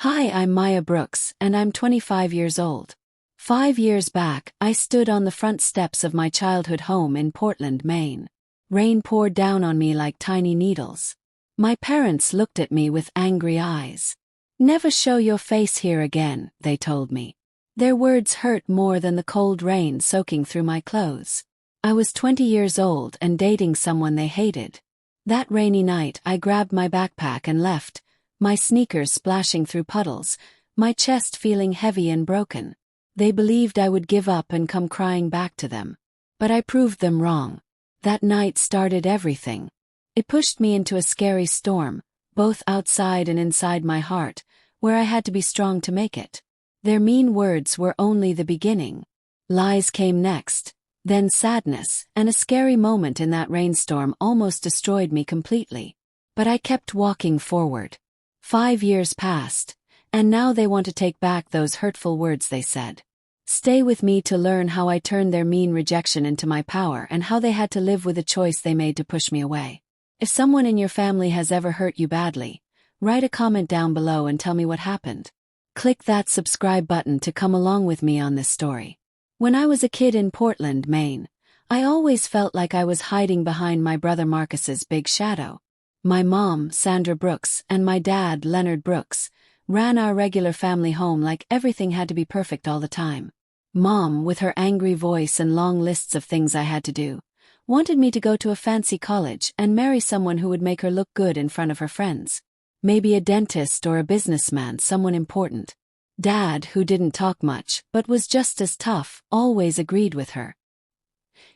Hi, I'm Maya Brooks, and I'm 25 years old. 5 years back, I stood on the front steps of my childhood home in Portland, Maine. Rain poured down on me like tiny needles. My parents looked at me with angry eyes. "Never show your face here again," they told me. Their words hurt more than the cold rain soaking through my clothes. I was 20 years old and dating someone they hated. That rainy night, I grabbed my backpack and left, my sneakers splashing through puddles, my chest feeling heavy and broken. They believed I would give up and come crying back to them. But I proved them wrong. That night started everything. It pushed me into a scary storm, both outside and inside my heart, where I had to be strong to make it. Their mean words were only the beginning. Lies came next, then sadness, and a scary moment in that rainstorm almost destroyed me completely. But I kept walking forward. 5 years passed, and now they want to take back those hurtful words they said. Stay with me to learn how I turned their mean rejection into my power and how they had to live with the choice they made to push me away. If someone in your family has ever hurt you badly, write a comment down below and tell me what happened. Click that subscribe button to come along with me on this story. When I was a kid in Portland, Maine, I always felt like I was hiding behind my brother Marcus's big shadow. My mom, Sandra Brooks, and my dad, Leonard Brooks, ran our regular family home like everything had to be perfect all the time. Mom, with her angry voice and long lists of things I had to do, wanted me to go to a fancy college and marry someone who would make her look good in front of her friends. Maybe a dentist or a businessman, someone important. Dad, who didn't talk much but was just as tough, always agreed with her.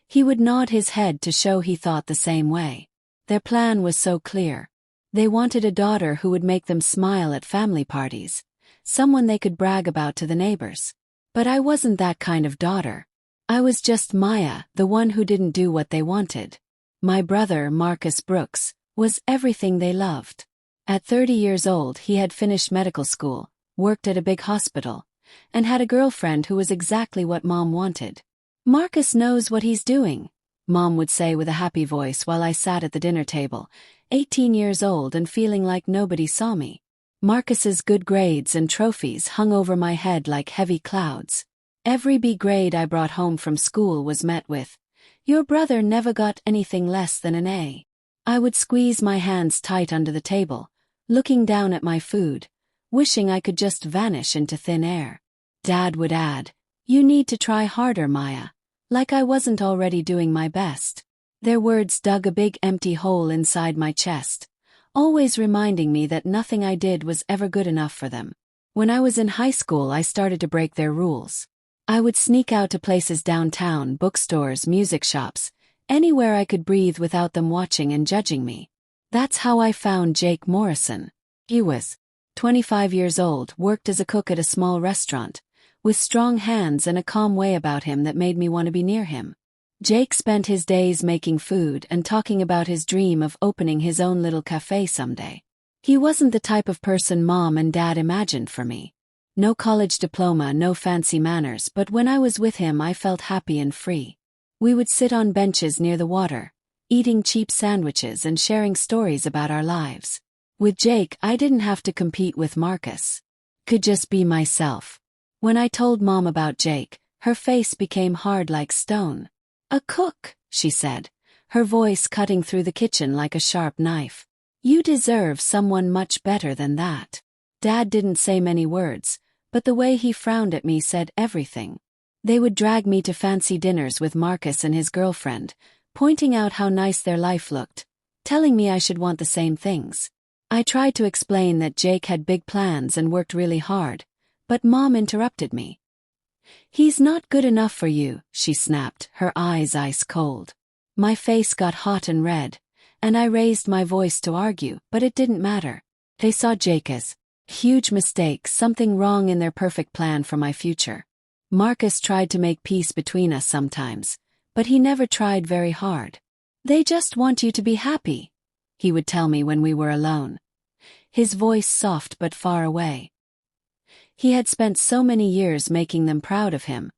He would nod his head to show he thought the same way. Their plan was so clear. They wanted a daughter who would make them smile at family parties, someone they could brag about to the neighbors. But I wasn't that kind of daughter. I was just Maya, the one who didn't do what they wanted. My brother, Marcus Brooks, was everything they loved. At 30 years old, he had finished medical school, worked at a big hospital, and had a girlfriend who was exactly what Mom wanted. "Marcus knows what he's doing," Mom would say with a happy voice while I sat at the dinner table, 18 years old and feeling like nobody saw me. Marcus's good grades and trophies hung over my head like heavy clouds. Every B grade I brought home from school was met with, "Your brother never got anything less than an A." I would squeeze my hands tight under the table, looking down at my food, wishing I could just vanish into thin air. Dad would add, "You need to try harder, Maya," like I wasn't already doing my best. Their words dug a big empty hole inside my chest, always reminding me that nothing I did was ever good enough for them. When I was in high school, I started to break their rules. I would sneak out to places downtown, bookstores, music shops, anywhere I could breathe without them watching and judging me. That's how I found Jake Morrison. He was 25 years old, worked as a cook at a small restaurant, with strong hands and a calm way about him that made me want to be near him. Jake spent his days making food and talking about his dream of opening his own little cafe someday. He wasn't the type of person Mom and Dad imagined for me. No college diploma, no fancy manners, but when I was with him I felt happy and free. We would sit on benches near the water, eating cheap sandwiches and sharing stories about our lives. With Jake, I didn't have to compete with Marcus. Could just be myself. When I told Mom about Jake, her face became hard like stone. "A cook," she said, her voice cutting through the kitchen like a sharp knife. "You deserve someone much better than that." Dad didn't say many words, but the way he frowned at me said everything. They would drag me to fancy dinners with Marcus and his girlfriend, pointing out how nice their life looked, telling me I should want the same things. I tried to explain that Jake had big plans and worked really hard, but Mom interrupted me. "He's not good enough for you," she snapped, her eyes ice cold. My face got hot and red, and I raised my voice to argue, but it didn't matter. They saw Jake as a huge mistake, something wrong in their perfect plan for my future. Marcus tried to make peace between us sometimes, but he never tried very hard. "They just want you to be happy," he would tell me when we were alone. His voice soft but far away. He had spent so many years making them proud of him,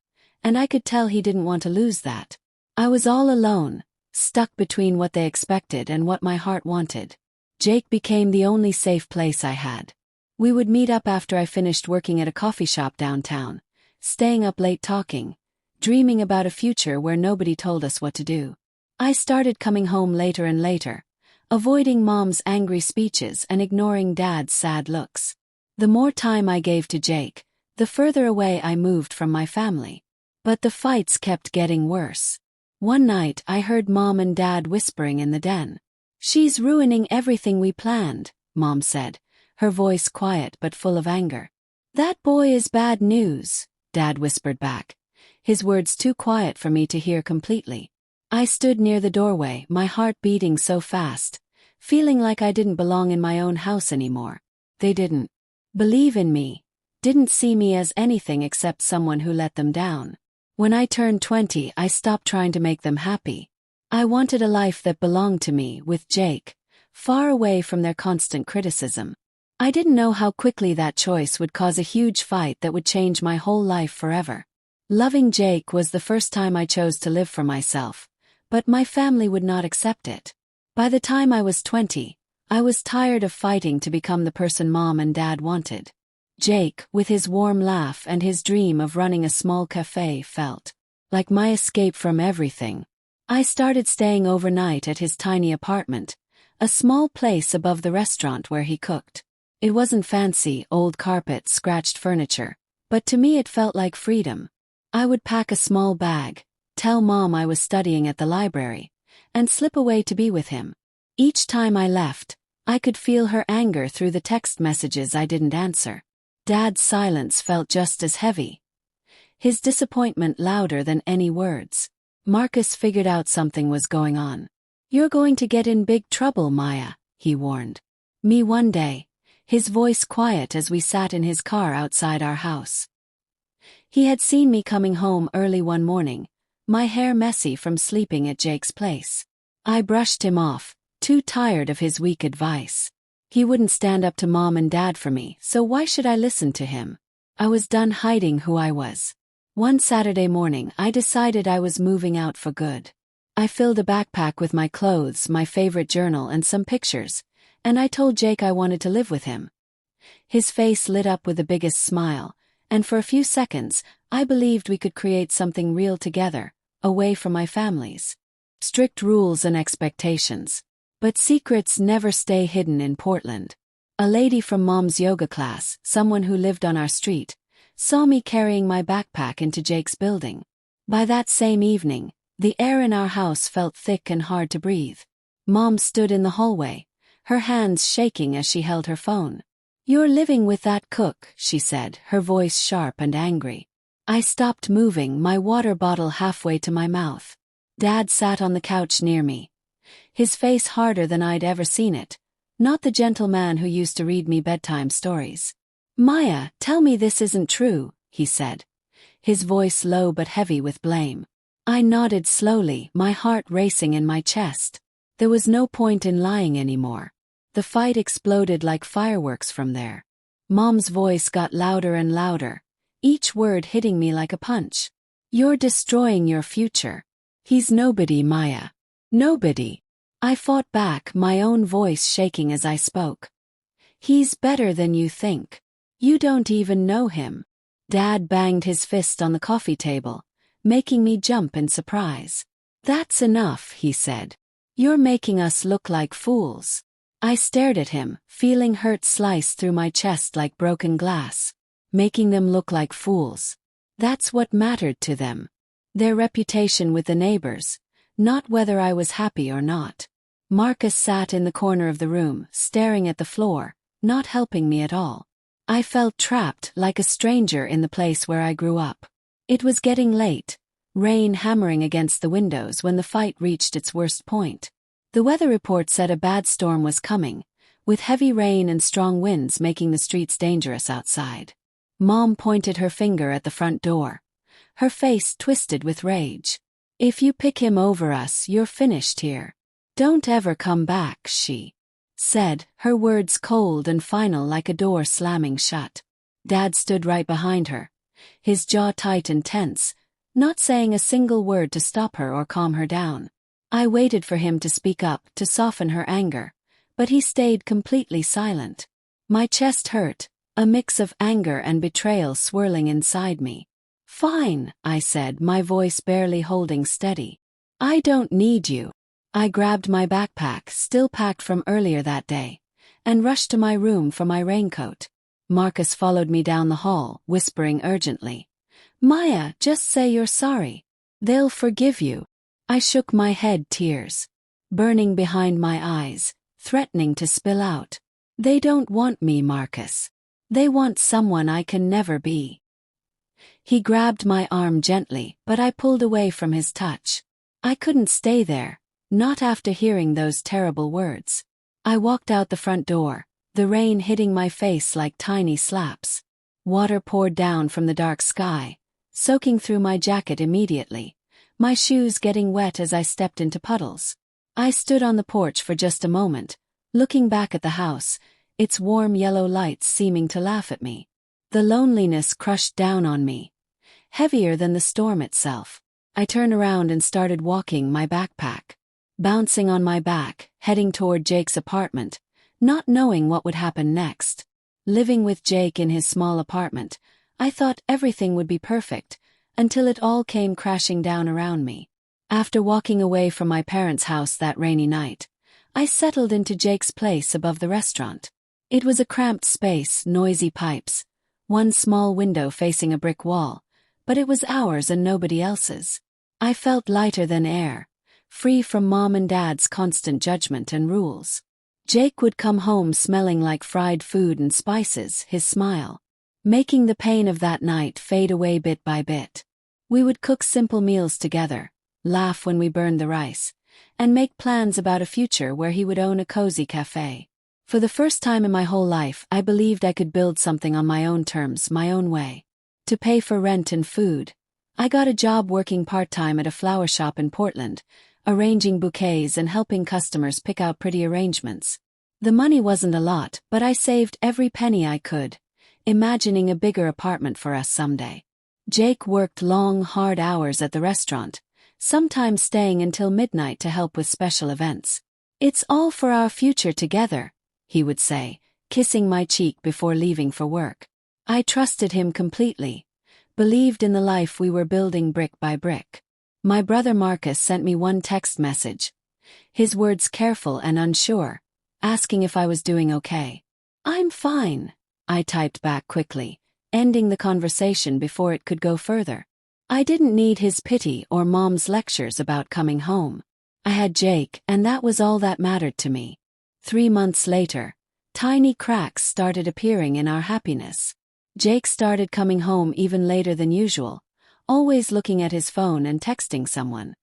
and I could tell he didn't want to lose that. I was all alone, stuck between what they expected and what my heart wanted. Jake became the only safe place I had. We would meet up after I finished working at a coffee shop downtown, staying up late talking, dreaming about a future where nobody told us what to do. I started coming home later and later, avoiding Mom's angry speeches and ignoring Dad's sad looks. The more time I gave to Jake, the further away I moved from my family. But the fights kept getting worse. One night I heard Mom and Dad whispering in the den. "She's ruining everything we planned," Mom said, her voice quiet but full of anger. "That boy is bad news," Dad whispered back, his words too quiet for me to hear completely. I stood near the doorway, my heart beating so fast, feeling like I didn't belong in my own house anymore. They didn't believe in me, didn't see me as anything except someone who let them down. When I turned 20, I stopped trying to make them happy. I wanted a life that belonged to me, with Jake, far away from their constant criticism. I didn't know how quickly that choice would cause a huge fight that would change my whole life forever. Loving Jake was the first time I chose to live for myself, but my family would not accept it. By the time I was 20, I was tired of fighting to become the person Mom and Dad wanted. Jake, with his warm laugh and his dream of running a small cafe, felt like my escape from everything. I started staying overnight at his tiny apartment, a small place above the restaurant where he cooked. It wasn't fancy, old carpet, scratched furniture, but to me it felt like freedom. I would pack a small bag, tell Mom I was studying at the library, and slip away to be with him. Each time I left, I could feel her anger through the text messages I didn't answer. Dad's silence felt just as heavy, his disappointment louder than any words. Marcus figured out something was going on. "You're going to get in big trouble, Maya," he warned me one day, his voice quiet as we sat in his car outside our house. He had seen me coming home early one morning, my hair messy from sleeping at Jake's place. I brushed him off, too tired of his weak advice. He wouldn't stand up to Mom and Dad for me, so why should I listen to him? I was done hiding who I was. One Saturday morning, I decided I was moving out for good. I filled a backpack with my clothes, my favorite journal, and some pictures, and I told Jake I wanted to live with him. His face lit up with the biggest smile, and for a few seconds, I believed we could create something real together, away from my family's strict rules and expectations. But secrets never stay hidden in Portland. A lady from Mom's yoga class, someone who lived on our street, saw me carrying my backpack into Jake's building. By that same evening, the air in our house felt thick and hard to breathe. Mom stood in the hallway, her hands shaking as she held her phone. "You're living with that cook," she said, her voice sharp and angry. I stopped moving, my water bottle halfway to my mouth. Dad sat on the couch near me, his face harder than I'd ever seen it, not the gentle man who used to read me bedtime stories. "Maya, tell me this isn't true," he said, his voice low but heavy with blame. I nodded slowly, my heart racing in my chest. There was no point in lying anymore. The fight exploded like fireworks from there. Mom's voice got louder and louder, each word hitting me like a punch. "You're destroying your future. He's nobody, Maya. Nobody." I fought back, my own voice shaking as I spoke. "He's better than you think. You don't even know him." Dad banged his fist on the coffee table, making me jump in surprise. "That's enough," he said. "You're making us look like fools." I stared at him, feeling hurt slice through my chest like broken glass. Making them look like fools. That's what mattered to them. Their reputation with the neighbors, not whether I was happy or not. Marcus sat in the corner of the room, staring at the floor, not helping me at all. I felt trapped, like a stranger in the place where I grew up. It was getting late, rain hammering against the windows when the fight reached its worst point. The weather report said a bad storm was coming, with heavy rain and strong winds making the streets dangerous outside. Mom pointed her finger at the front door, her face twisted with rage. "If you pick him over us, you're finished here. Don't ever come back," she said, her words cold and final like a door slamming shut. Dad stood right behind her, his jaw tight and tense, not saying a single word to stop her or calm her down. I waited for him to speak up, to soften her anger, but he stayed completely silent. My chest hurt, a mix of anger and betrayal swirling inside me. "Fine," I said, my voice barely holding steady. "I don't need you." I grabbed my backpack, still packed from earlier that day, and rushed to my room for my raincoat. Marcus followed me down the hall, whispering urgently, "Maya, just say you're sorry. They'll forgive you." I shook my head, tears burning behind my eyes, threatening to spill out. "They don't want me, Marcus. They want someone I can never be." He grabbed my arm gently, but I pulled away from his touch. I couldn't stay there, not after hearing those terrible words. I walked out the front door, the rain hitting my face like tiny slaps. Water poured down from the dark sky, soaking through my jacket immediately, my shoes getting wet as I stepped into puddles. I stood on the porch for just a moment, looking back at the house, its warm yellow lights seeming to laugh at me. The loneliness crushed down on me, heavier than the storm itself. I turned around and started walking, my backpack bouncing on my back, heading toward Jake's apartment, not knowing what would happen next. Living with Jake in his small apartment, I thought everything would be perfect, until it all came crashing down around me. After walking away from my parents' house that rainy night, I settled into Jake's place above the restaurant. It was a cramped space, noisy pipes, one small window facing a brick wall, but it was ours and nobody else's. I felt lighter than air, free from Mom and Dad's constant judgment and rules. Jake would come home smelling like fried food and spices, his smile making the pain of that night fade away bit by bit. We would cook simple meals together, laugh when we burned the rice, and make plans about a future where he would own a cozy cafe. For the first time in my whole life, I believed I could build something on my own terms, my own way. To pay for rent and food, I got a job working part-time at a flower shop in Portland, arranging bouquets and helping customers pick out pretty arrangements. The money wasn't a lot, but I saved every penny I could, imagining a bigger apartment for us someday. Jake worked long, hard hours at the restaurant, sometimes staying until midnight to help with special events. "It's all for our future together," he would say, kissing my cheek before leaving for work. I trusted him completely, believed in the life we were building brick by brick. My brother Marcus sent me one text message, his words careful and unsure, asking if I was doing okay. "I'm fine," I typed back quickly, ending the conversation before it could go further. I didn't need his pity or Mom's lectures about coming home. I had Jake, and that was all that mattered to me. 3 months later, tiny cracks started appearing in our happiness. Jake started coming home even later than usual, always looking at his phone and texting someone.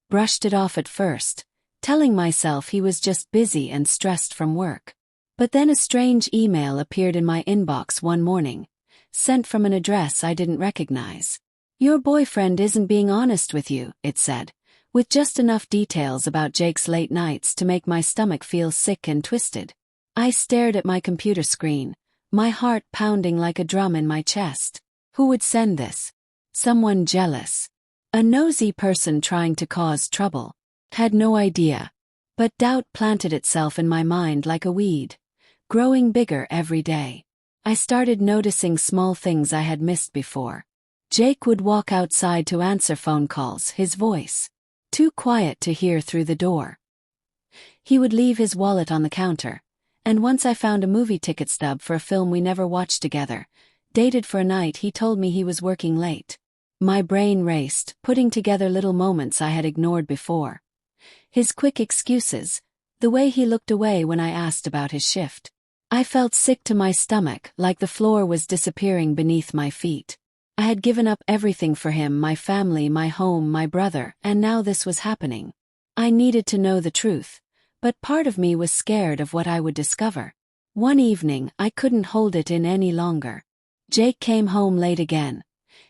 Brushed it off at first, telling myself he was just busy and stressed from work. But then a strange email appeared in my inbox one morning, sent from an address I didn't recognize. "Your boyfriend isn't being honest with you," it said, with just enough details about Jake's late nights to make my stomach feel sick and twisted. I stared at my computer screen, my heart pounding like a drum in my chest. Who would send this? Someone jealous. A nosy person trying to cause trouble. Had no idea. But doubt planted itself in my mind like a weed, growing bigger every day. I started noticing small things I had missed before. Jake would walk outside to answer phone calls, his voice too quiet to hear through the door. He would leave his wallet on the counter, and once I found a movie ticket stub for a film we never watched together, dated for a night he told me he was working late. My brain raced, putting together little moments I had ignored before. His quick excuses, the way he looked away when I asked about his shift. I felt sick to my stomach, like the floor was disappearing beneath my feet. I had given up everything for him, my family, my home, my brother, and now this was happening. I needed to know the truth, but part of me was scared of what I would discover. One evening, I couldn't hold it in any longer. Jake came home late again,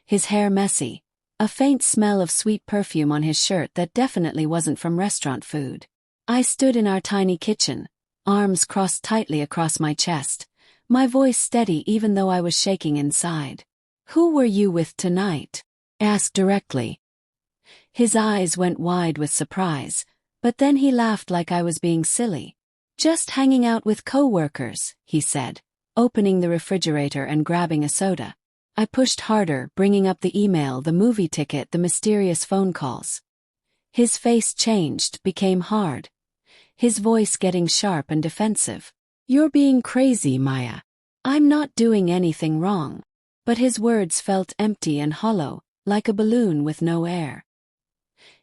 his hair messy, a faint smell of sweet perfume on his shirt that definitely wasn't from restaurant food. I stood in our tiny kitchen, arms crossed tightly across my chest, my voice steady even though I was shaking inside. "Who were you with tonight?" asked directly. His eyes went wide with surprise, but then he laughed like I was being silly. Just hanging out with co-workers, he said, opening the refrigerator and grabbing a soda. I pushed harder, bringing up the email, the movie ticket, the mysterious phone calls. His face changed, became hard. His voice getting sharp and defensive. You're being crazy, Maya. I'm not doing anything wrong. But his words felt empty and hollow, like a balloon with no air.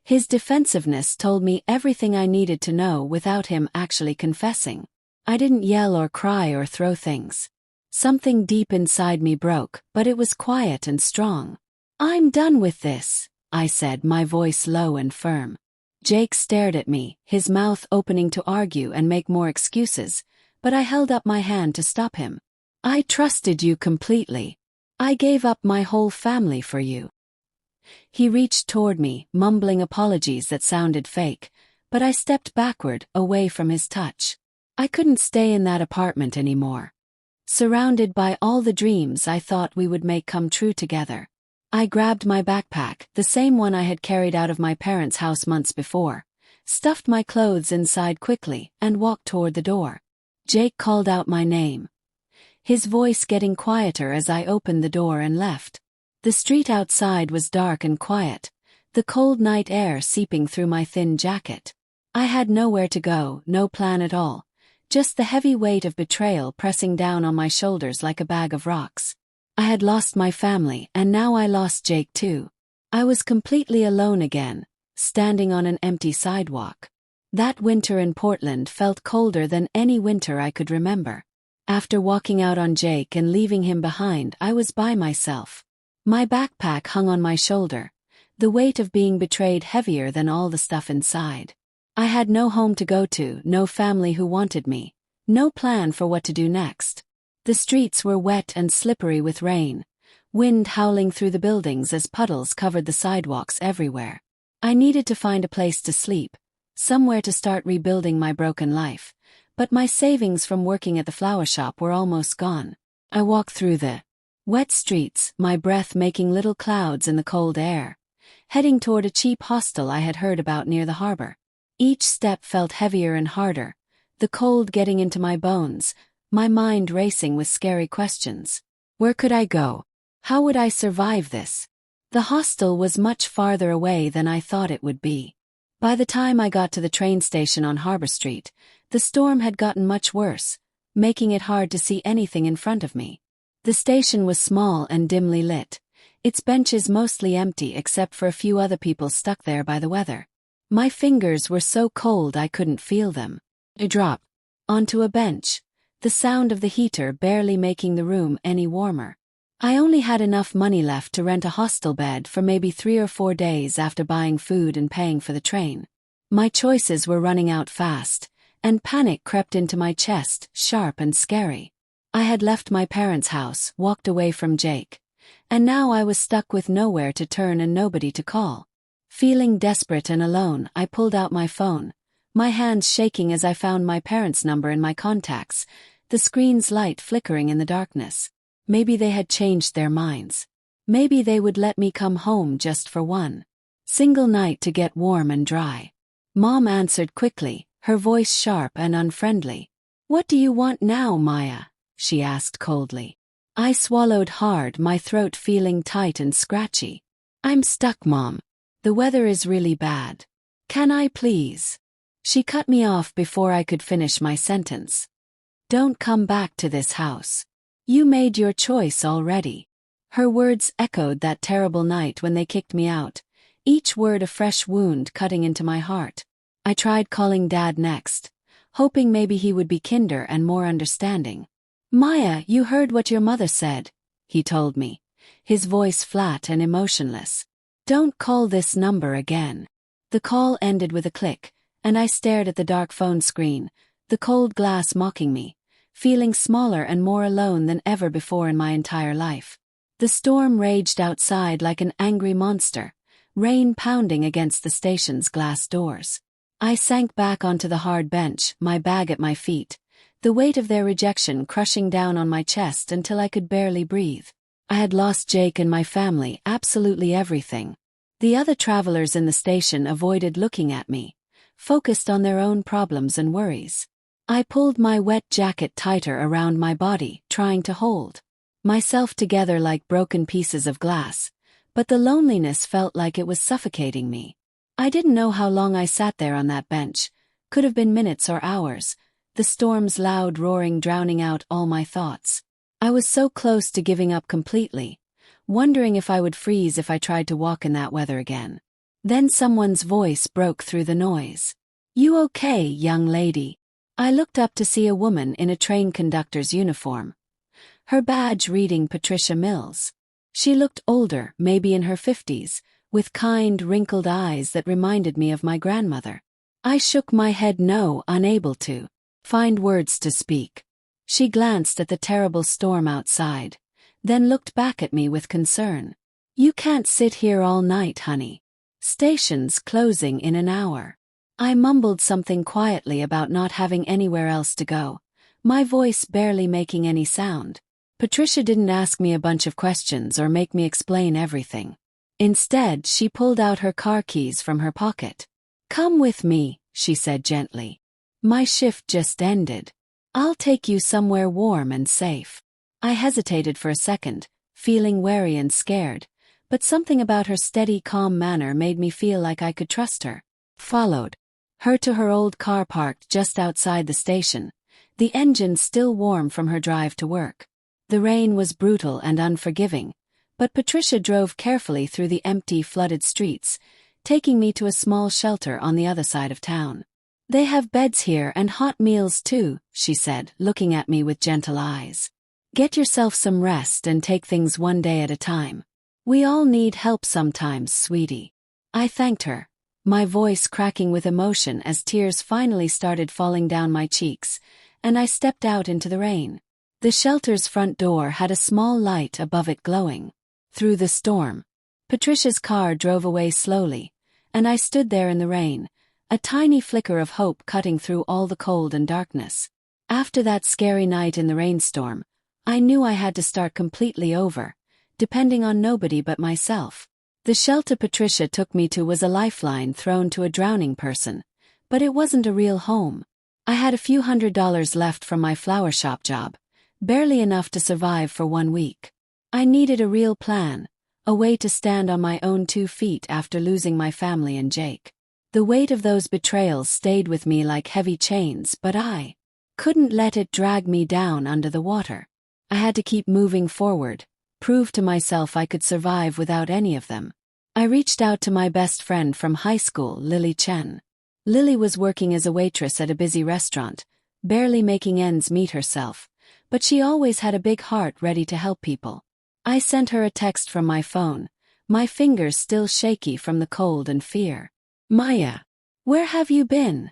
His defensiveness told me everything I needed to know without him actually confessing. I didn't yell or cry or throw things. Something deep inside me broke, but it was quiet and strong. I'm done with this, I said, my voice low and firm. Jake stared at me, his mouth opening to argue and make more excuses, but I held up my hand to stop him. I trusted you completely. I gave up my whole family for you. He reached toward me, mumbling apologies that sounded fake, but I stepped backward, away from his touch. I couldn't stay in that apartment anymore. Surrounded by all the dreams I thought we would make come true together. I grabbed my backpack, the same one I had carried out of my parents' house months before, stuffed my clothes inside quickly, and walked toward the door. Jake called out my name. His voice getting quieter as I opened the door and left. The street outside was dark and quiet, the cold night air seeping through my thin jacket. I had nowhere to go, no plan at all, just the heavy weight of betrayal pressing down on my shoulders like a bag of rocks. I had lost my family, and now I lost Jake too. I was completely alone again, standing on an empty sidewalk. That winter in Portland felt colder than any winter I could remember. After walking out on Jake and leaving him behind, I was by myself. My backpack hung on my shoulder, the weight of being betrayed heavier than all the stuff inside. I had no home to go to, no family who wanted me, no plan for what to do next. The streets were wet and slippery with rain, wind howling through the buildings as puddles covered the sidewalks everywhere. I needed to find a place to sleep, somewhere to start rebuilding my broken life, but my savings from working at the flower shop were almost gone. I walked through the wet streets, my breath making little clouds in the cold air, heading toward a cheap hostel I had heard about near the harbor. Each step felt heavier and harder, the cold getting into my bones, my mind racing with scary questions. Where could I go? How would I survive this? The hostel was much farther away than I thought it would be. By the time I got to the train station on Harbor Street, the storm had gotten much worse, making it hard to see anything in front of me. The station was small and dimly lit, its benches mostly empty except for a few other people stuck there by the weather. My fingers were so cold I couldn't feel them. I dropped onto a bench, the sound of the heater barely making the room any warmer. I only had enough money left to rent a hostel bed for maybe 3 or 4 days after buying food and paying for the train. My choices were running out fast, and panic crept into my chest, sharp and scary. I had left my parents' house, walked away from Jake, and now I was stuck with nowhere to turn and nobody to call. Feeling desperate and alone, I pulled out my phone, my hands shaking as I found my parents' number in my contacts, the screen's light flickering in the darkness. Maybe they had changed their minds. Maybe they would let me come home just for one single night to get warm and dry. Mom answered quickly, her voice sharp and unfriendly. "What do you want now, Maya?" she asked coldly. I swallowed hard, my throat feeling tight and scratchy. "I'm stuck, Mom. The weather is really bad. Can I please?" She cut me off before I could finish my sentence. "Don't come back to this house. You made your choice already." Her words echoed that terrible night when they kicked me out, each word a fresh wound cutting into my heart. I tried calling Dad next, hoping maybe he would be kinder and more understanding. "Maya, you heard what your mother said," he told me, his voice flat and emotionless. "Don't call this number again." The call ended with a click, and I stared at the dark phone screen, the cold glass mocking me, feeling smaller and more alone than ever before in my entire life. The storm raged outside like an angry monster, rain pounding against the station's glass doors. I sank back onto the hard bench, my bag at my feet, the weight of their rejection crushing down on my chest until I could barely breathe. I had lost Jake and my family, absolutely everything. The other travelers in the station avoided looking at me, focused on their own problems and worries. I pulled my wet jacket tighter around my body, trying to hold myself together like broken pieces of glass, but the loneliness felt like it was suffocating me. I didn't know how long I sat there on that bench. Could have been minutes or hours, the storm's loud roaring drowning out all my thoughts. I was so close to giving up completely, wondering if I would freeze if I tried to walk in that weather again. Then someone's voice broke through the noise. "You okay, young lady?" I looked up to see a woman in a train conductor's uniform, her badge reading Patricia Mills. She looked older, maybe in her 50s, with kind, wrinkled eyes that reminded me of my grandmother. I shook my head no, unable to find words to speak. She glanced at the terrible storm outside, then looked back at me with concern. "You can't sit here all night, honey. Station's closing in an hour." I mumbled something quietly about not having anywhere else to go, my voice barely making any sound. Patricia didn't ask me a bunch of questions or make me explain everything. Instead, she pulled out her car keys from her pocket. "Come with me," she said gently. "My shift just ended. I'll take you somewhere warm and safe." I hesitated for a second, feeling wary and scared, but something about her steady, calm manner made me feel like I could trust her. Followed her to her old car parked just outside the station, the engine still warm from her drive to work. The rain was brutal and unforgiving, but Patricia drove carefully through the empty, flooded streets, taking me to a small shelter on the other side of town. "They have beds here and hot meals too," she said, looking at me with gentle eyes. "Get yourself some rest and take things one day at a time. We all need help sometimes, sweetie." I thanked her, my voice cracking with emotion as tears finally started falling down my cheeks, and I stepped out into the rain. The shelter's front door had a small light above it glowing. Through the storm, Patricia's car drove away slowly, and I stood there in the rain, a tiny flicker of hope cutting through all the cold and darkness. After that scary night in the rainstorm, I knew I had to start completely over, depending on nobody but myself. The shelter Patricia took me to was a lifeline thrown to a drowning person, but it wasn't a real home. I had a few $100s left from my flower shop job, barely enough to survive for 1 week. I needed a real plan, a way to stand on my own 2 feet after losing my family and Jake. The weight of those betrayals stayed with me like heavy chains, but I couldn't let it drag me down under the water. I had to keep moving forward, prove to myself I could survive without any of them. I reached out to my best friend from high school, Lily Chen. Lily was working as a waitress at a busy restaurant, barely making ends meet herself, but she always had a big heart ready to help people. I sent her a text from my phone, my fingers still shaky from the cold and fear. "Maya, where have you been?"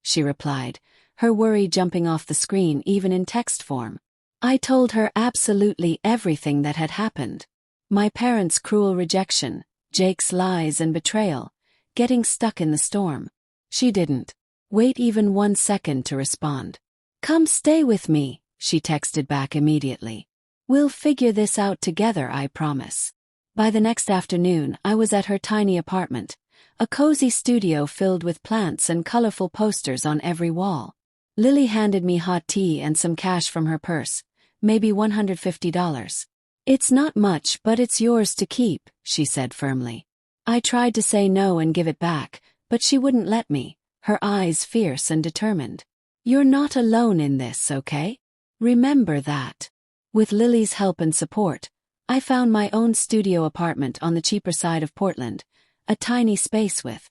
she replied, her worry jumping off the screen even in text form. I told her absolutely everything that had happened. My parents' cruel rejection, Jake's lies and betrayal, getting stuck in the storm. She didn't wait even 1 second to respond. "Come stay with me," she texted back immediately. "We'll figure this out together, I promise." By the next afternoon, I was at her tiny apartment, a cozy studio filled with plants and colorful posters on every wall. Lily handed me hot tea and some cash from her purse, maybe $150. "It's not much, but it's yours to keep," she said firmly. I tried to say no and give it back, but she wouldn't let me, her eyes fierce and determined. "You're not alone in this, okay? Remember that." With Lily's help and support, I found my own studio apartment on the cheaper side of Portland, a tiny space with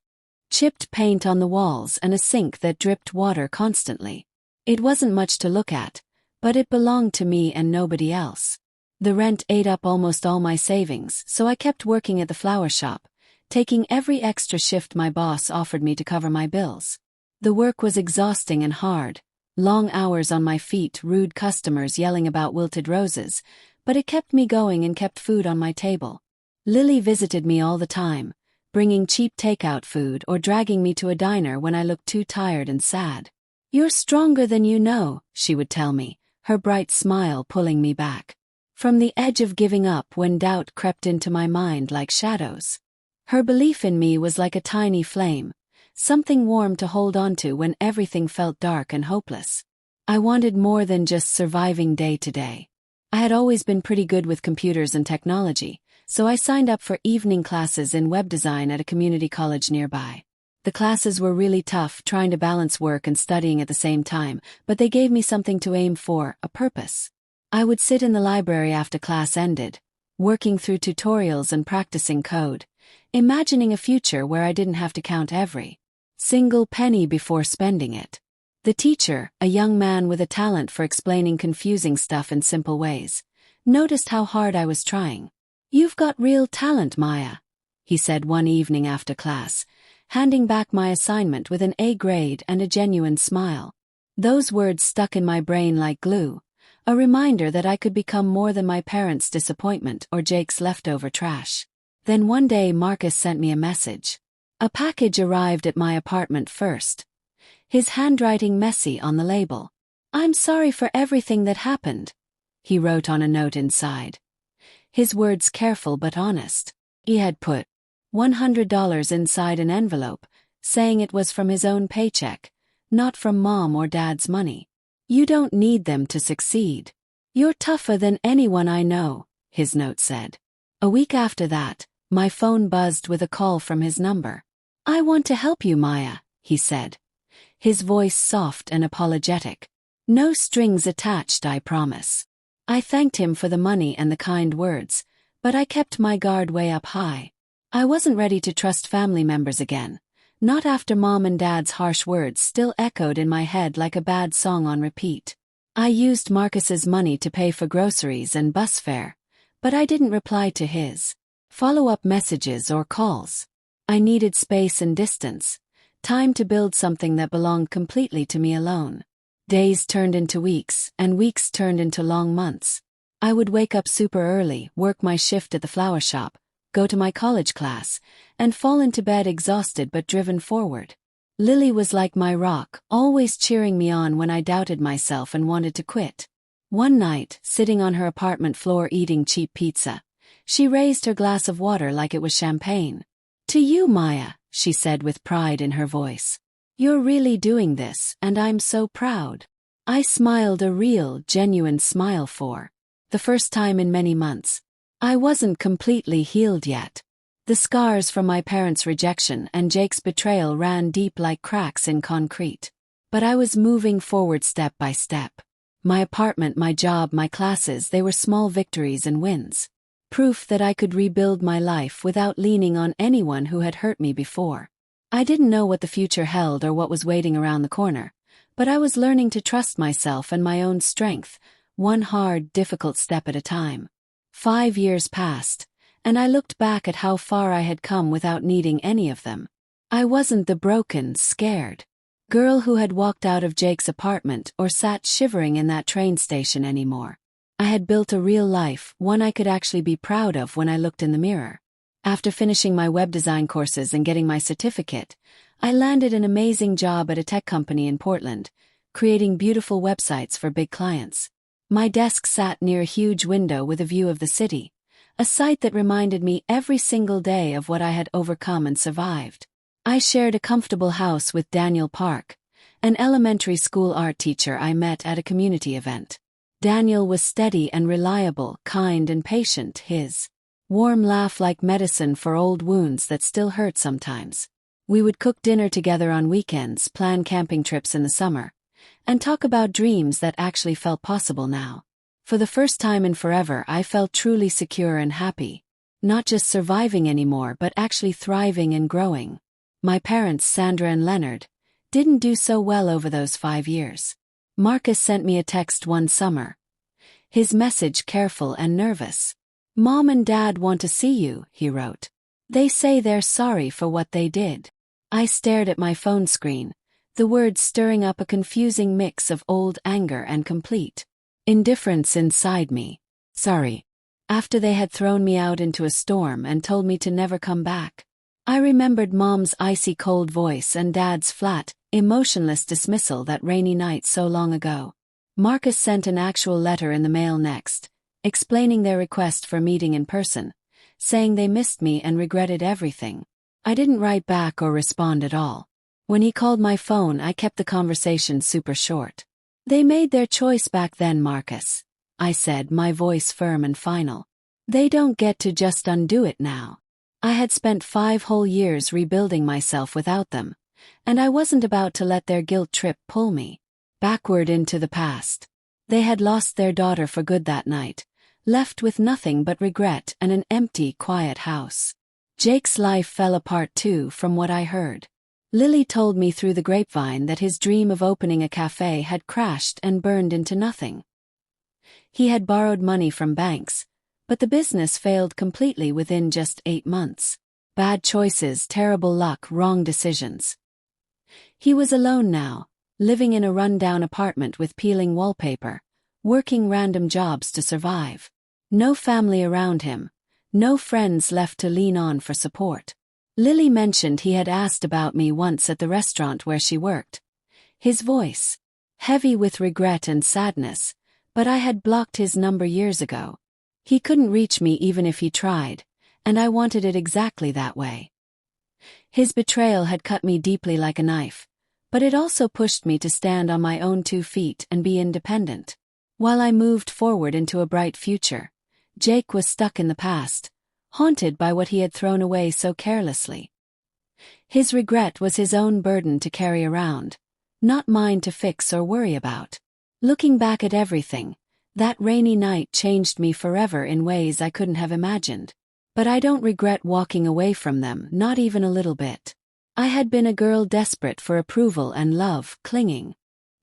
chipped paint on the walls and a sink that dripped water constantly. It wasn't much to look at, but it belonged to me and nobody else. The rent ate up almost all my savings, so I kept working at the flower shop, taking every extra shift my boss offered me to cover my bills. The work was exhausting and hard, long hours on my feet, rude customers yelling about wilted roses, but it kept me going and kept food on my table. Lily visited me all the time, bringing cheap takeout food or dragging me to a diner when I looked too tired and sad. "You're stronger than you know," she would tell me, her bright smile pulling me back from the edge of giving up when doubt crept into my mind like shadows. Her belief in me was like a tiny flame, something warm to hold on to when everything felt dark and hopeless. I wanted more than just surviving day to day. I had always been pretty good with computers and technology, so I signed up for evening classes in web design at a community college nearby. The classes were really tough, trying to balance work and studying at the same time, but they gave me something to aim for, a purpose. I would sit in the library after class ended, working through tutorials and practicing code, imagining a future where I didn't have to count every single penny before spending it. The teacher, a young man with a talent for explaining confusing stuff in simple ways, noticed how hard I was trying. "You've got real talent, Maya," he said one evening after class, handing back my assignment with an A grade and a genuine smile. Those words stuck in my brain like glue, a reminder that I could become more than my parents' disappointment or Jake's leftover trash. Then one day Marcus sent me a message. A package arrived at my apartment first, his handwriting messy on the label. "I'm sorry for everything that happened," he wrote on a note inside. His words careful but honest. He had put $100 inside an envelope, saying it was from his own paycheck, not from Mom or Dad's money. "You don't need them to succeed. You're tougher than anyone I know," his note said. A week after that, my phone buzzed with a call from his number. "I want to help you, Maya," he said, his voice soft and apologetic. "No strings attached, I promise." I thanked him for the money and the kind words, but I kept my guard way up high. I wasn't ready to trust family members again, not after Mom and Dad's harsh words still echoed in my head like a bad song on repeat. I used Marcus's money to pay for groceries and bus fare, but I didn't reply to his follow-up messages or calls. I needed space and distance, time to build something that belonged completely to me alone. Days turned into weeks, and weeks turned into long months. I would wake up super early, work my shift at the flower shop, go to my college class, and fall into bed exhausted but driven forward. Lily was like my rock, always cheering me on when I doubted myself and wanted to quit. One night, sitting on her apartment floor eating cheap pizza, she raised her glass of water like it was champagne. "To you, Maya," she said with pride in her voice. "You're really doing this, and I'm so proud." I smiled, a real, genuine smile for the first time in many months. I wasn't completely healed yet. The scars from my parents' rejection and Jake's betrayal ran deep like cracks in concrete. But I was moving forward step by step. My apartment, my job, my classes, they were small victories and wins. Proof that I could rebuild my life without leaning on anyone who had hurt me before. I didn't know what the future held or what was waiting around the corner, but I was learning to trust myself and my own strength, one hard, difficult step at a time. 5 years passed, and I looked back at how far I had come without needing any of them. I wasn't the broken, scared girl who had walked out of Jake's apartment or sat shivering in that train station anymore. I had built a real life, one I could actually be proud of when I looked in the mirror. After finishing my web design courses and getting my certificate, I landed an amazing job at a tech company in Portland, creating beautiful websites for big clients. My desk sat near a huge window with a view of the city, a sight that reminded me every single day of what I had overcome and survived. I shared a comfortable house with Daniel Park, an elementary school art teacher I met at a community event. Daniel was steady and reliable, kind and patient, his warm laugh like medicine for old wounds that still hurt sometimes. We would cook dinner together on weekends, plan camping trips in the summer, and talk about dreams that actually felt possible now. For the first time in forever, I felt truly secure and happy, not just surviving anymore but actually thriving and growing. My parents, Sandra and Leonard, didn't do so well over those 5 years. Marcus sent me a text one summer. His message careful and nervous. "Mom and Dad want to see you," he wrote. "They say they're sorry for what they did." I stared at my phone screen, the words stirring up a confusing mix of old anger and complete indifference inside me. Sorry. After they had thrown me out into a storm and told me to never come back. I remembered Mom's icy cold voice and Dad's flat, emotionless dismissal that rainy night so long ago. Marcus sent an actual letter in the mail next, explaining their request for a meeting in person, saying they missed me and regretted everything. I didn't write back or respond at all. When he called my phone, I kept the conversation super short. They made their choice back then, Marcus, I said, my voice firm and final. They don't get to just undo it now. I had spent 5 whole years rebuilding myself without them, and I wasn't about to let their guilt trip pull me backward into the past. They had lost their daughter for good that night, left with nothing but regret and an empty, quiet house. Jake's life fell apart too, from what I heard. Lily told me through the grapevine that his dream of opening a cafe had crashed and burned into nothing. He had borrowed money from banks, but the business failed completely within just 8 months. Bad choices, terrible luck, wrong decisions. He was alone now, living in a run-down apartment with peeling wallpaper, working random jobs to survive. No family around him, no friends left to lean on for support. Lily mentioned he had asked about me once at the restaurant where she worked. His voice, heavy with regret and sadness, but I had blocked his number years ago. He couldn't reach me even if he tried, and I wanted it exactly that way. His betrayal had cut me deeply like a knife, but it also pushed me to stand on my own 2 feet and be independent. While I moved forward into a bright future, Jake was stuck in the past, haunted by what he had thrown away so carelessly. His regret was his own burden to carry around, not mine to fix or worry about. Looking back at everything, that rainy night changed me forever in ways I couldn't have imagined. But I don't regret walking away from them, not even a little bit. I had been a girl desperate for approval and love, clinging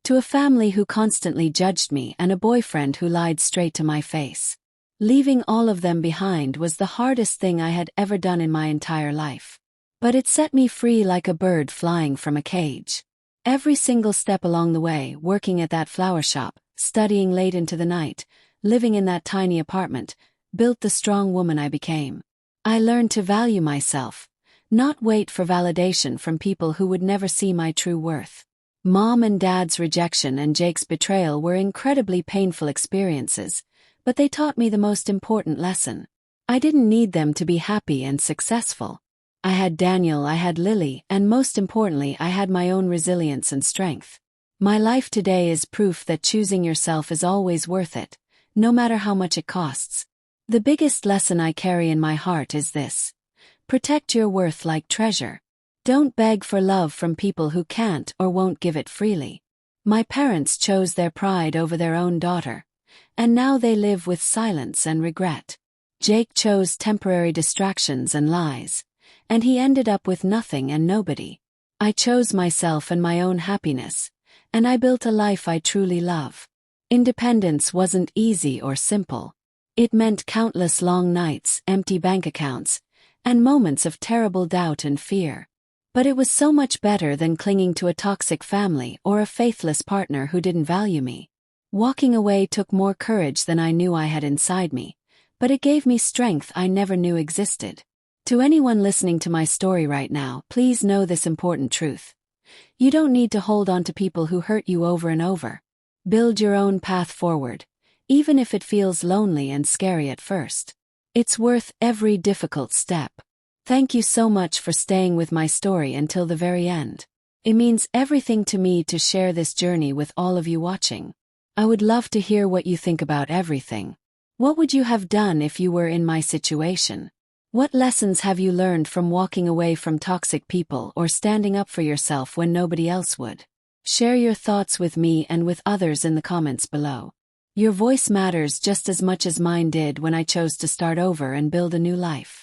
to a family who constantly judged me and a boyfriend who lied straight to my face. Leaving all of them behind was the hardest thing I had ever done in my entire life. But it set me free like a bird flying from a cage. Every single step along the way, working at that flower shop, studying late into the night, living in that tiny apartment, built the strong woman I became. I learned to value myself, not wait for validation from people who would never see my true worth. Mom and Dad's rejection and Jake's betrayal were incredibly painful experiences, but they taught me the most important lesson. I didn't need them to be happy and successful. I had Daniel, I had Lily, and most importantly, I had my own resilience and strength. My life today is proof that choosing yourself is always worth it, no matter how much it costs. The biggest lesson I carry in my heart is this: protect your worth like treasure. Don't beg for love from people who can't or won't give it freely. My parents chose their pride over their own daughter, and now they live with silence and regret. Jake chose temporary distractions and lies, and he ended up with nothing and nobody. I chose myself and my own happiness, and I built a life I truly love. Independence wasn't easy or simple. It meant countless long nights, empty bank accounts, and moments of terrible doubt and fear. But it was so much better than clinging to a toxic family or a faithless partner who didn't value me. Walking away took more courage than I knew I had inside me, but it gave me strength I never knew existed. To anyone listening to my story right now, please know this important truth. You don't need to hold on to people who hurt you over and over. Build your own path forward, even if it feels lonely and scary at first. It's worth every difficult step. Thank you so much for staying with my story until the very end. It means everything to me to share this journey with all of you watching. I would love to hear what you think about everything. What would you have done if you were in my situation? What lessons have you learned from walking away from toxic people or standing up for yourself when nobody else would? Share your thoughts with me and with others in the comments below. Your voice matters just as much as mine did when I chose to start over and build a new life.